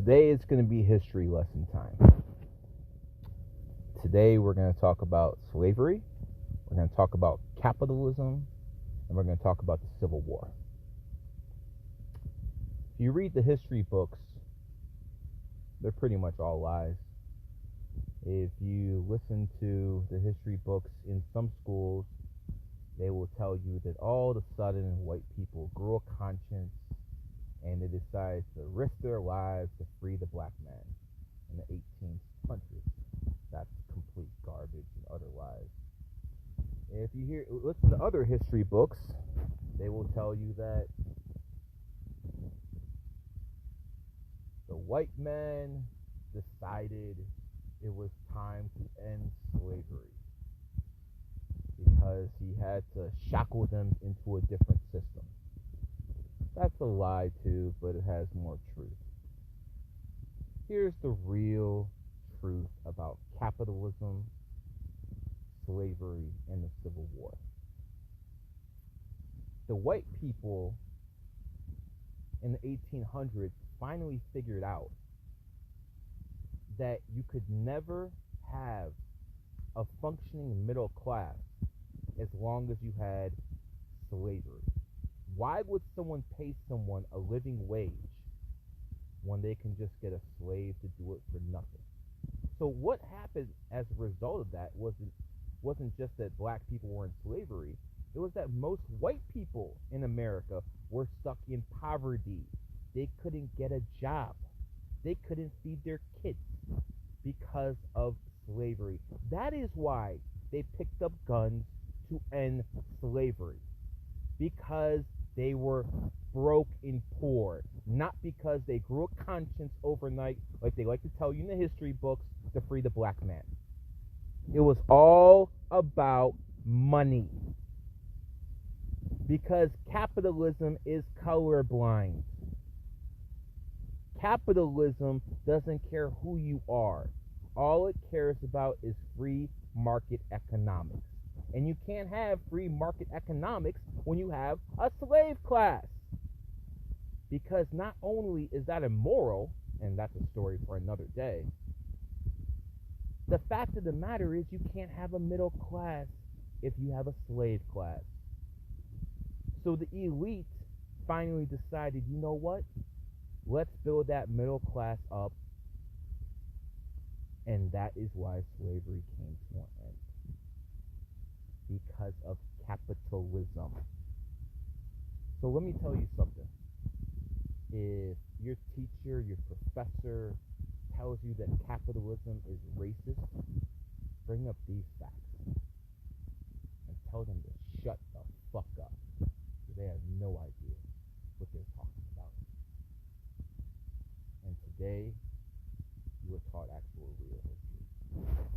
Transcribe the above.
Today it's going to be history lesson time. Today we're going to talk about slavery, we're going to talk about capitalism, and we're going to talk about the Civil War. If you read the history books, they're pretty much all lies. If you listen to the history books in some schools, they will tell you that all of a sudden white people grew a conscience and they decided to risk their lives to free the black man in the 1800s. That's complete garbage and utter lies. If you listen to other history books, they will tell you that the white man decided it was time to end slavery because he had to shackle them into a different system. That's a lie too, but it has more truth. Here's the real truth about capitalism, slavery, and the Civil War. The white people in the 1800s finally figured out that you could never have a functioning middle class as long as you had slavery. Why would someone pay someone a living wage when they can just get a slave to do it for nothing? So what happened as a result of that wasn't just that black people were in slavery. It was that most white people in America were stuck in poverty. They couldn't get a job. They couldn't feed their kids because of slavery. That is why they picked up guns to end slavery. Because they were broke and poor, not because they grew a conscience overnight, like they like to tell you in the history books, to free the black man. It was all about money. Because capitalism is colorblind. Capitalism doesn't care who you are. All it cares about is free market economics. And you can't have free market economics when you have a slave class. Because not only is that immoral, and that's a story for another day, the fact of the matter is you can't have a middle class if you have a slave class. So the elite finally decided, you know what? Let's build that middle class up. And that is why slavery came to an end. Because of capitalism. So let me tell you something. If your teacher, your professor tells you that capitalism is racist, bring up these facts and tell them to shut the fuck up. They have no idea what they're talking about. And today, you were taught actual real history.